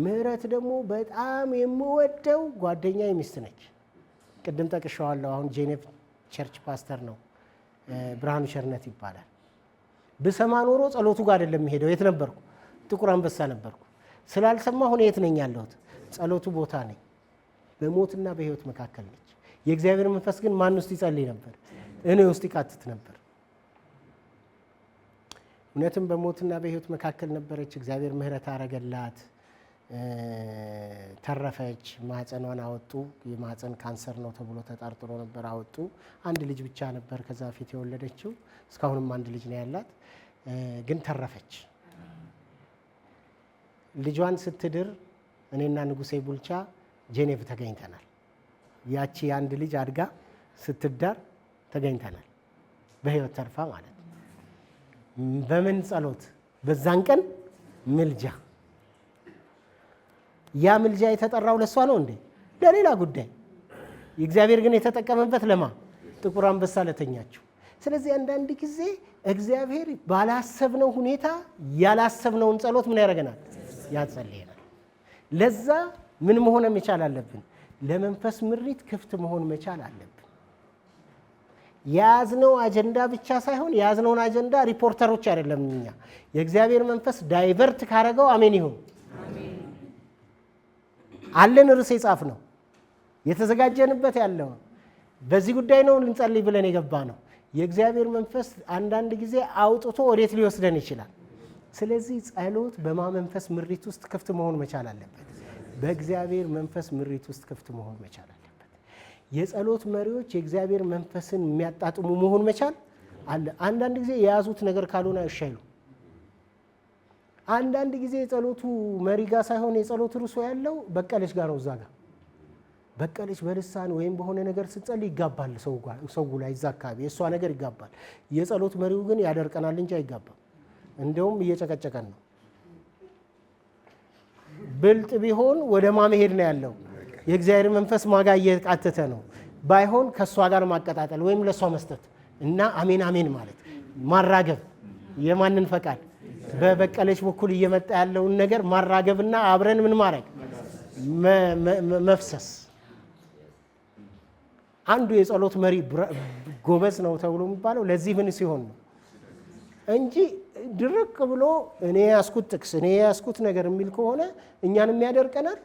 ምህረት ደግሞ በጣም የምወደው ጓደኛ ሚስት ነች። ቅድም ጠቅሼዋለሁ። አሁን ጄኔቭ ቸርች ፓስተር ነው፣ ብርሃኑ ቸርነት ይባላል። ብሰማ ኖሮ ጸሎቱ ጋር አይደለም ሄደው የት ነበርኩ? ጥቁር አንበሳ ነበርኩ። ስላልሰማሁ የት ነኝ ያለሁት? ጸሎቱ ቦታ ነኝ። በሞትና በህይወት መካከል ነች። የእግዚአብሔር መንፈስ ግን ማን ውስጥ ይጸልይ ነበር? እኔ ውስጥ ይቃትት ነበር። እውነትም በሞትና በህይወት መካከል ነበረች። እግዚአብሔር ምህረት አረገላት፣ ተረፈች። ማህፀኗን አወጡ። የማህፀን ካንሰር ነው ተብሎ ተጠርጥሮ ነበር፣ አወጡ። አንድ ልጅ ብቻ ነበር ከዛ ፊት የወለደችው። እስካሁንም አንድ ልጅ ነው ያላት፣ ግን ተረፈች። ልጇን ስትድር እኔና ንጉሴ ቡልቻ ጄኔቭ ተገኝተናል። ያቺ አንድ ልጅ አድጋ ስትዳር ተገኝተናል፣ በህይወት ተርፋ ማለት ነው። በምን ጸሎት? በዛን ቀን ምልጃ። ያ ምልጃ የተጠራው ለሷ ነው እንዴ? ለሌላ ጉዳይ። እግዚአብሔር ግን የተጠቀመበት ለማ? ጥቁር አንበሳ ለተኛችው። ስለዚህ አንዳንድ ጊዜ እግዚአብሔር ባላሰብነው ሁኔታ ያላሰብነውን ጸሎት ምን ያደርገናል? ያጸልየናል። ለዛ ምን መሆን መቻል አለብን? ለመንፈስ ምሪት ክፍት መሆን መቻል አለብን። የያዝነው አጀንዳ ብቻ ሳይሆን የያዝነውን አጀንዳ ሪፖርተሮች አይደለም እኛ። የእግዚአብሔር መንፈስ ዳይቨርት ካረገው አሜን ይሁን። አለን ርዕስ የጻፍ ነው የተዘጋጀንበት ያለው በዚህ ጉዳይ ነው ልንጸልይ ብለን የገባ ነው። የእግዚአብሔር መንፈስ አንዳንድ ጊዜ አውጥቶ ወዴት ሊወስደን ይችላል። ስለዚህ ጸሎት በማመንፈስ ምሪት ውስጥ ክፍት መሆን መቻል አለበት። በእግዚአብሔር መንፈስ ምሪት ውስጥ ክፍት መሆን መቻል አለበት። የጸሎት መሪዎች የእግዚአብሔር መንፈስን የሚያጣጥሙ መሆን መቻል አለ። አንዳንድ ጊዜ የያዙት ነገር ካልሆነ አይሻሉ። አንዳንድ ጊዜ የጸሎቱ መሪ ጋር ሳይሆን የጸሎት ርዕሱ ያለው በቀለች ጋር ነው። እዛ ጋር በቀለች በልሳን ወይም በሆነ ነገር ስትጸልይ ይጋባል ሰው ላይ እዛ አካባቢ የእሷ ነገር ይጋባል። የጸሎት መሪው ግን ያደርቀናል እንጂ አይጋባም። እንደውም እየጨቀጨቀን ነው። ብልጥ ቢሆን ወደ ማመሄድ ነው ያለው። የእግዚአብሔር መንፈስ ማጋ እየቃተተ ነው። ባይሆን ከእሷ ጋር ማቀጣጠል ወይም ለእሷ መስጠት እና አሜን አሜን ማለት ማራገብ። የማንን ፈቃድ? በበቀለች በኩል እየመጣ ያለውን ነገር ማራገብና አብረን ምን ማድረግ መፍሰስ። አንዱ የጸሎት መሪ ጎበዝ ነው ተብሎ የሚባለው ለዚህ ምን ሲሆን ነው እንጂ ድርቅ ብሎ እኔ ያስኩት ጥቅስ እኔ ያስኩት ነገር የሚል ከሆነ እኛንም ያደርቀናል።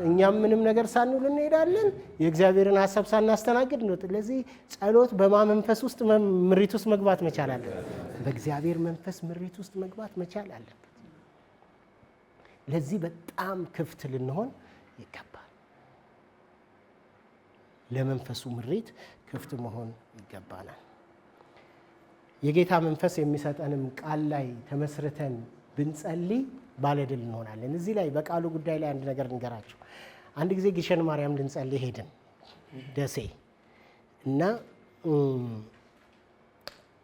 እኛም ምንም ነገር ሳንውል እንሄዳለን። የእግዚአብሔርን ሐሳብ ሳናስተናግድ ነው። ስለዚህ ጸሎት በማመንፈስ ውስጥ ምሪት ውስጥ መግባት መቻል አለበት። በእግዚአብሔር መንፈስ ምሪት ውስጥ መግባት መቻል አለበት። ለዚህ በጣም ክፍት ልንሆን ይገባል። ለመንፈሱ ምሪት ክፍት መሆን ይገባናል። የጌታ መንፈስ የሚሰጠንም ቃል ላይ ተመስርተን ብንጸልይ ባለድል እንሆናለን። እዚህ ላይ በቃሉ ጉዳይ ላይ አንድ ነገር እንገራችሁ። አንድ ጊዜ ግሸን ማርያም ልንጸልይ ሄድን ደሴ እና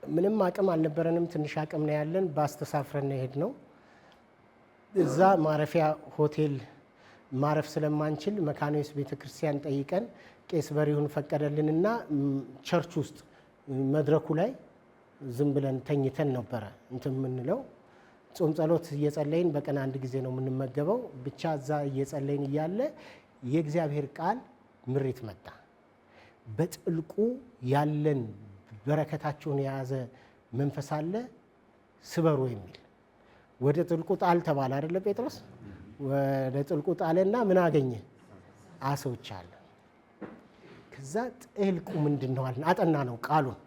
ምንም አቅም አልነበረንም። ትንሽ አቅም ነው ያለን። ባስተሳፍረን ነው የሄድነው። እዛ ማረፊያ ሆቴል ማረፍ ስለማንችል መካኒስ ቤተክርስቲያን ጠይቀን ቄስ በሪሁን ፈቀደልንና ቸርች ውስጥ መድረኩ ላይ ዝም ብለን ተኝተን ነበረ እንትን የምንለው። ጾም ጸሎት እየጸለይን በቀን አንድ ጊዜ ነው የምንመገበው። ብቻ እዛ እየጸለይን እያለ የእግዚአብሔር ቃል ምሪት መጣ። በጥልቁ ያለን በረከታቸውን የያዘ መንፈስ አለ ስበሩ የሚል። ወደ ጥልቁ ጣል ተባለ አይደለ ጴጥሮስ? ወደ ጥልቁ ጣለና ምን አገኘ? አሶች አለ። ከዛ ጥልቁ ምንድነው አለን። አጠና ነው ቃሉን።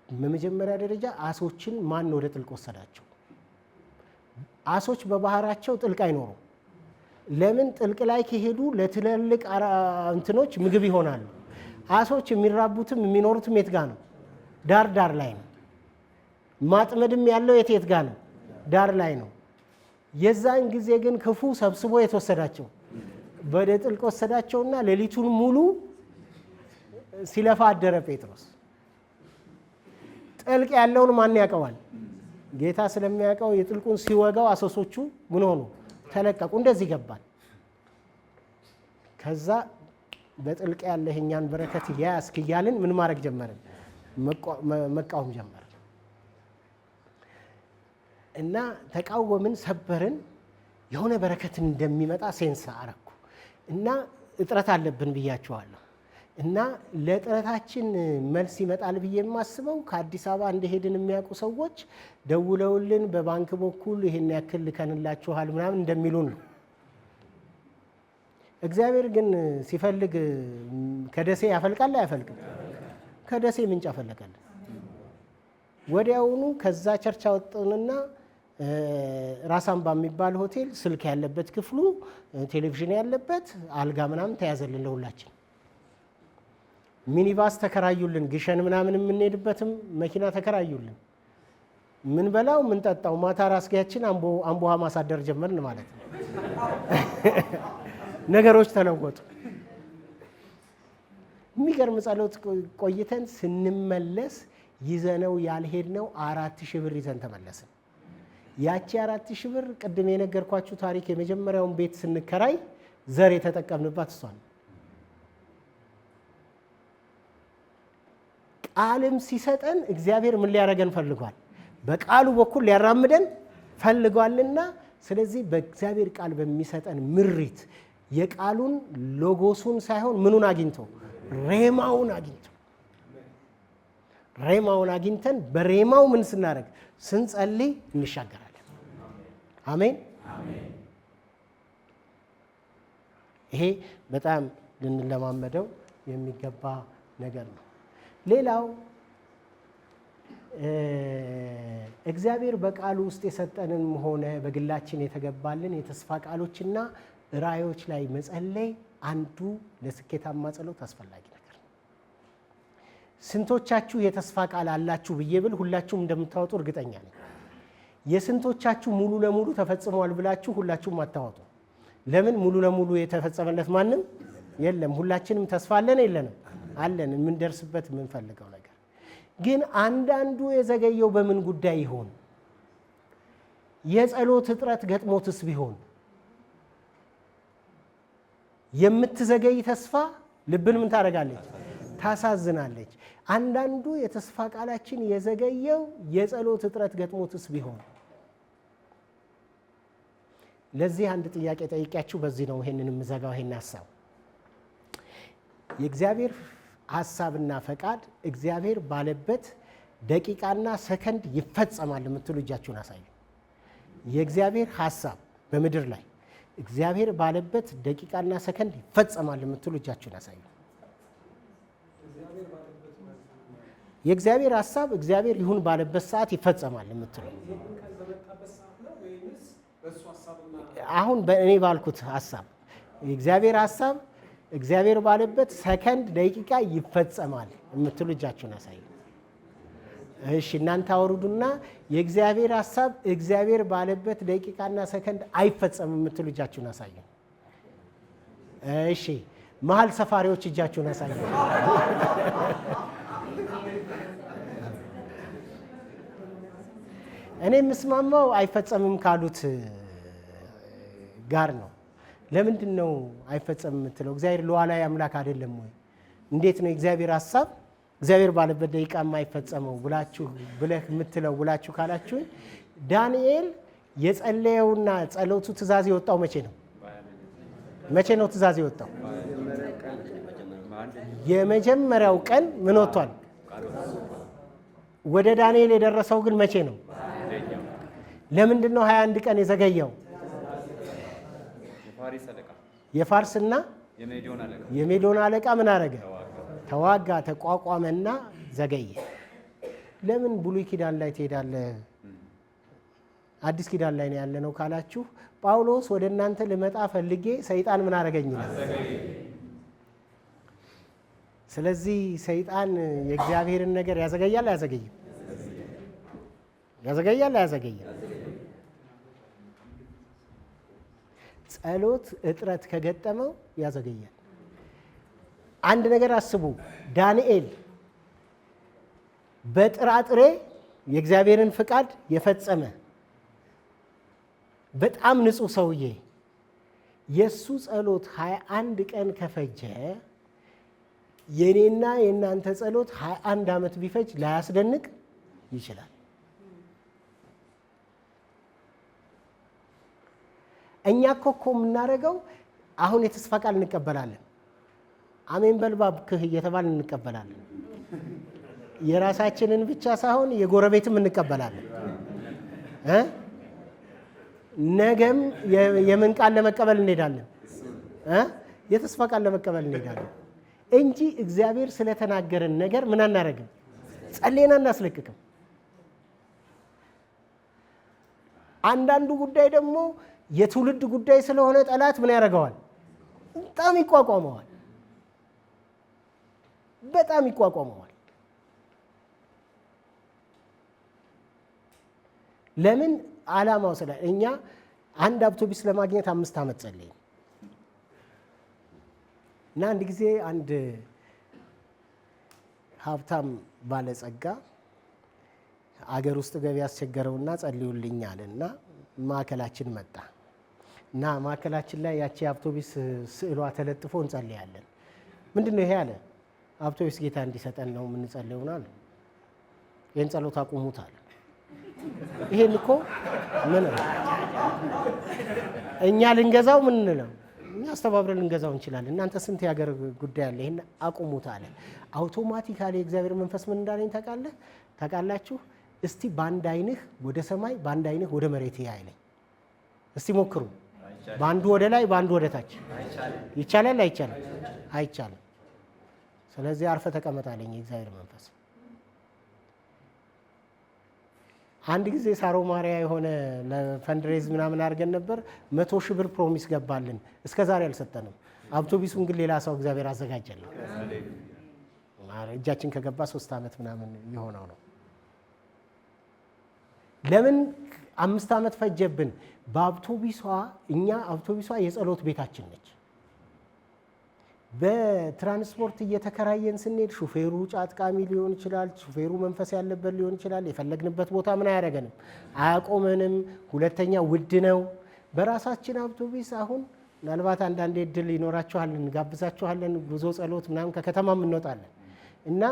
በመጀመሪያ ደረጃ አሶችን ማን ወደ ጥልቅ ወሰዳቸው? አሶች በባህራቸው ጥልቅ አይኖሩም። ለምን? ጥልቅ ላይ ከሄዱ ለትልልቅ እንትኖች ምግብ ይሆናሉ። አሶች የሚራቡትም የሚኖሩትም የት ጋ ነው? ዳር ዳር ላይ ነው። ማጥመድም ያለው የት ጋ ነው? ዳር ላይ ነው። የዛን ጊዜ ግን ክፉ ሰብስቦ የተወሰዳቸው ወደ ጥልቅ ወሰዳቸውና ሌሊቱን ሙሉ ሲለፋ አደረ ጴጥሮስ። ጥልቅ ያለውን ማን ያውቀዋል? ጌታ ስለሚያውቀው የጥልቁን ሲወጋው አሶሶቹ ምን ሆኑ? ተለቀቁ። እንደዚህ ገባል። ከዛ በጥልቅ ያለ የእኛን በረከት ያስክ እያልን ምን ማድረግ ጀመርን? መቃወም ጀመርን እና ተቃወምን፣ ሰበርን። የሆነ በረከት እንደሚመጣ ሴንስ አረኩ እና እጥረት አለብን ብያቸዋለሁ። እና ለጥረታችን መልስ ይመጣል ብዬ የማስበው ከአዲስ አበባ እንደሄድን የሚያውቁ ሰዎች ደውለውልን በባንክ በኩል ይሄን ያክል ልከንላችኋል ምናምን እንደሚሉን ነው። እግዚአብሔር ግን ሲፈልግ ከደሴ ያፈልቃል አያፈልቅም? ከደሴ ምንጭ አፈለቀልን። ወዲያውኑ ከዛ ቸርች አወጡንና ራሳምባ የሚባል ሆቴል ስልክ ያለበት ክፍሉ፣ ቴሌቪዥን ያለበት አልጋ ምናምን ተያዘልን ለሁላችን። ሚኒባስ ተከራዩልን። ግሸን ምናምን የምንሄድበትም መኪና ተከራዩልን። ምን በላው ምን ጠጣው ማታ ራስጌያችን አምቦሃ ማሳደር ጀመርን ማለት ነው። ነገሮች ተለወጡ። የሚገርም ጸሎት ቆይተን ስንመለስ ይዘነው ያልሄድነው 4000 ብር ይዘን ተመለስን። ያቺ 4000 ብር ቅድም የነገርኳችሁ ታሪክ የመጀመሪያውን ቤት ስንከራይ ዘር የተጠቀምንባት እሷን። ቃልም ሲሰጠን እግዚአብሔር ምን ሊያደርገን ፈልጓል? በቃሉ በኩል ሊያራምደን ፈልጓልና ስለዚህ በእግዚአብሔር ቃል በሚሰጠን ምሪት የቃሉን ሎጎሱን ሳይሆን ምኑን አግኝቶ ሬማውን አግኝተን በሬማው ምን ስናደርግ ስንጸልይ እንሻገራለን። አሜን። ይሄ በጣም ልንለማመደው የሚገባ ነገር ነው። ሌላው እግዚአብሔር በቃሉ ውስጥ የሰጠንን ሆነ በግላችን የተገባልን የተስፋ ቃሎችና ራእዮች ላይ መጸለይ አንዱ ለስኬታማ ጸሎት አስፈላጊ ነገር ነው። ስንቶቻችሁ የተስፋ ቃል አላችሁ ብዬ ብል ሁላችሁም እንደምታወጡ እርግጠኛ ነኝ። የስንቶቻችሁ ሙሉ ለሙሉ ተፈጽሟል ብላችሁ ሁላችሁም አታወጡ። ለምን? ሙሉ ለሙሉ የተፈጸመለት ማንም የለም። ሁላችንም ተስፋ አለን የለንም? አለን። የምንደርስበት የምንፈልገው ነገር ግን አንዳንዱ የዘገየው በምን ጉዳይ ይሆን? የጸሎት እጥረት ገጥሞትስ ቢሆን? የምትዘገይ ተስፋ ልብን ምን ታደርጋለች? ታሳዝናለች። አንዳንዱ የተስፋ ቃላችን የዘገየው የጸሎት እጥረት ገጥሞትስ ቢሆን? ለዚህ አንድ ጥያቄ ጠይቂያችሁ በዚህ ነው ይሄንን የምዘጋው። ይሄን ሐሳብ የእግዚአብሔር ሐሳብና ፈቃድ እግዚአብሔር ባለበት ደቂቃና ሰከንድ ይፈጸማል የምትሉ እጃችሁን አሳዩ። የእግዚአብሔር ሐሳብ በምድር ላይ እግዚአብሔር ባለበት ደቂቃና ሰከንድ ይፈጸማል የምትሉ እጃችሁን አሳዩ። የእግዚአብሔር ሐሳብ እግዚአብሔር ይሁን ባለበት ሰዓት ይፈጸማል የምትሉ አሁን በእኔ ባልኩት ሐሳብ የእግዚአብሔር ሐሳብ እግዚአብሔር ባለበት ሰከንድ ደቂቃ ይፈጸማል የምትሉ እጃችሁን አሳዩ። እሺ እናንተ አውርዱና የእግዚአብሔር ሐሳብ እግዚአብሔር ባለበት ደቂቃና ሰከንድ አይፈጸምም የምትሉ እጃችሁን አሳዩ። እሺ መሀል ሰፋሪዎች እጃችሁን አሳዩ። እኔ የምስማማው አይፈጸምም ካሉት ጋር ነው። ለምንድን ነው አይፈጸምም የምትለው? እግዚአብሔር ሉዓላዊ አምላክ አይደለም ወይ? እንዴት ነው የእግዚአብሔር ሐሳብ እግዚአብሔር ባለበት ደቂቃ የማይፈጸመው ብለህ የምትለው ብላችሁ ካላችሁ ዳንኤል የጸለየውና ጸሎቱ ትእዛዝ የወጣው መቼ ነው? መቼ ነው ትእዛዝ የወጣው? የመጀመሪያው ቀን ምን ወጥቷል? ወደ ዳንኤል የደረሰው ግን መቼ ነው? ለምንድን ነው 21 ቀን የዘገየው? የፋርስና የሜዶን አለቃ ምን አረገ? ተዋጋ፣ ተቋቋመና ዘገየ። ለምን ብሉይ ኪዳን ላይ ትሄዳለህ? አዲስ ኪዳን ላይ ነው ያለነው ካላችሁ ጳውሎስ ወደ እናንተ ልመጣ ፈልጌ ሰይጣን ምን አረገኝ ነው። ስለዚህ ሰይጣን የእግዚአብሔርን ነገር ያዘገያል አያዘገይም? ያዘገያል አያዘገይም? ጸሎት እጥረት ከገጠመው ያዘገያል። አንድ ነገር አስቡ። ዳንኤል በጥራጥሬ የእግዚአብሔርን ፍቃድ የፈጸመ በጣም ንጹህ ሰውዬ የሱ ጸሎት 21 ቀን ከፈጀ የኔና የእናንተ ጸሎት 21 ዓመት ቢፈጅ ላያስደንቅ ይችላል። እኛ እኮ የምናደርገው አሁን የተስፋ ቃል እንቀበላለን። አሜን በልባክህ እየተባልን እንቀበላለን። የራሳችንን ብቻ ሳይሆን የጎረቤትም እንቀበላለን። ነገም የምን ቃል ለመቀበል እንሄዳለን? የተስፋ ቃል ለመቀበል እንሄዳለን እንጂ እግዚአብሔር ስለተናገረን ነገር ምን አናረግም? ጸልየን አናስለቅቅም። አንዳንዱ ጉዳይ ደግሞ የትውልድ ጉዳይ ስለሆነ ጠላት ምን ያደርገዋል? በጣም ይቋቋመዋል። በጣም ይቋቋመዋል። ለምን? ዓላማው ስለ እኛ አንድ አውቶቡስ ለማግኘት 5 ዓመት ጸለይን እና አንድ ጊዜ አንድ ሀብታም ባለጸጋ አገር ውስጥ ገቢ ያስቸገረውና ጸልዩልኝ አለና ማዕከላችን መጣ እና ማዕከላችን ላይ ያቺ አውቶቡስ ስዕሏ ተለጥፎ እንጸልያለን። ምንድነው ይሄ አለ። አውቶቡስ ጌታ እንዲሰጠን ነው የምንጸልየውና አለ። ይሄን ጸሎት አቁሙት አለ። ይሄን እኮ ምን እኛ ልንገዛው ምን ነው እኛ አስተባብረን ልንገዛው እንችላለን። እናንተ ስንት ያገር ጉዳይ አለ። ይሄን አቁሙት አለ። አውቶማቲካሊ የእግዚአብሔር መንፈስ ምን እንዳለኝ ታውቃላችሁ? እስቲ በአንድ አይንህ ወደ ሰማይ በአንድ አይንህ ወደ መሬት ያይለኝ። እስቲ ሞክሩ። በአንዱ ወደ ላይ በአንዱ ወደ ታች ይቻላል? አይቻልም? አይቻልም። ስለዚህ አርፈ ተቀመጥ አለኝ የእግዚአብሔር መንፈስ። አንድ ጊዜ ሳሮ ማሪያ የሆነ ለፈንድሬዝ ምናምን አድርገን ነበር። 100,000 ብር ፕሮሚስ ገባልን። እስከዛሬ አልሰጠንም። አውቶቡሱን ግን ሌላ ሰው እግዚአብሔር አዘጋጀልን። እጃችን ከገባ 3 ዓመት ምናምን የሆነው ነው። ለምን 5 ዓመት ፈጀብን? በአውቶቡሷ እኛ አውቶቡሷ የጸሎት ቤታችን ነች። በትራንስፖርት እየተከራየን ስንሄድ ሹፌሩ ጫጥቃሚ ሊሆን ይችላል፣ ሹፌሩ መንፈስ ያለበት ሊሆን ይችላል። የፈለግንበት ቦታ ምን አያደርገንም፣ አያቆመንም። ሁለተኛ ውድ ነው። በራሳችን አውቶቡስ አሁን ምናልባት አንዳንዴ እድል ይኖራችኋል፣ እንጋብዛችኋለን። ጉዞ ጸሎት ምናምን ከከተማም እንወጣለን እና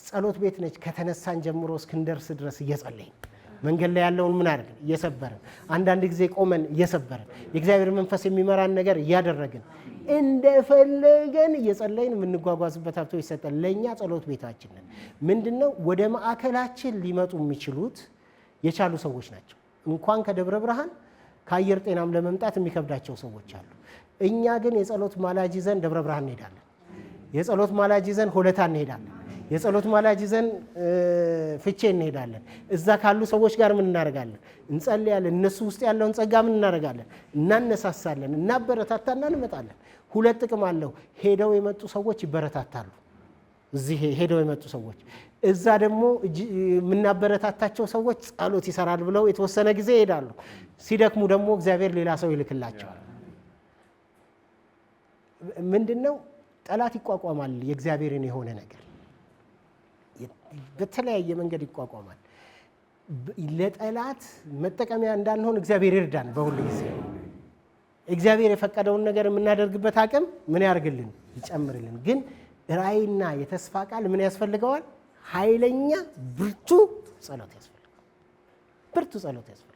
ጸሎት ቤት ነች። ከተነሳን ጀምሮ እስክንደርስ ድረስ እየጸለይን መንገድ ላይ ያለውን ምን አድርገን እየሰበርን፣ አንዳንድ ጊዜ ቆመን እየሰበርን የእግዚአብሔር መንፈስ የሚመራን ነገር እያደረግን እንደፈለገን እየጸለይን የምንጓጓዝበት አውቶቡስ ይሰጠን። ለእኛ ጸሎት ቤታችን ነን። ምንድነው ወደ ማዕከላችን ሊመጡ የሚችሉት የቻሉ ሰዎች ናቸው። እንኳን ከደብረ ብርሃን ከአየር ጤናም ለመምጣት የሚከብዳቸው ሰዎች አሉ። እኛ ግን የጸሎት ማላጅ ይዘን ደብረ ብርሃን እንሄዳለን። የጸሎት ማላጅ ይዘን ሆለታ እንሄዳለን። የጸሎት ማላጅ ይዘን ፍቼ እንሄዳለን። እዛ ካሉ ሰዎች ጋር ምን እናደርጋለን? እንጸልያለን። እነሱ ውስጥ ያለውን ጸጋ ምን እናደርጋለን? እናነሳሳለን፣ እናበረታታና እንመጣለን። 2 ጥቅም አለው። ሄደው የመጡ ሰዎች ይበረታታሉ። እዚህ ሄደው የመጡ ሰዎች እዛ ደግሞ የምናበረታታቸው ሰዎች ጸሎት ይሰራል ብለው የተወሰነ ጊዜ ይሄዳሉ። ሲደክሙ ደግሞ እግዚአብሔር ሌላ ሰው ይልክላቸዋል። ምንድነው ጠላት ይቋቋማል። የእግዚአብሔርን የሆነ ነገር በተለያየ መንገድ ይቋቋማል። ለጠላት መጠቀሚያ እንዳንሆን እግዚአብሔር ይርዳን። በሁሉ ጊዜ እግዚአብሔር የፈቀደውን ነገር የምናደርግበት አቅም ምን ያርግልን? ይጨምርልን። ግን ራእይና የተስፋ ቃል ምን ያስፈልገዋል? ኃይለኛ ብርቱ ጸሎት ያስፈልገዋል። ብርቱ ጸሎት ያስፈልገዋል።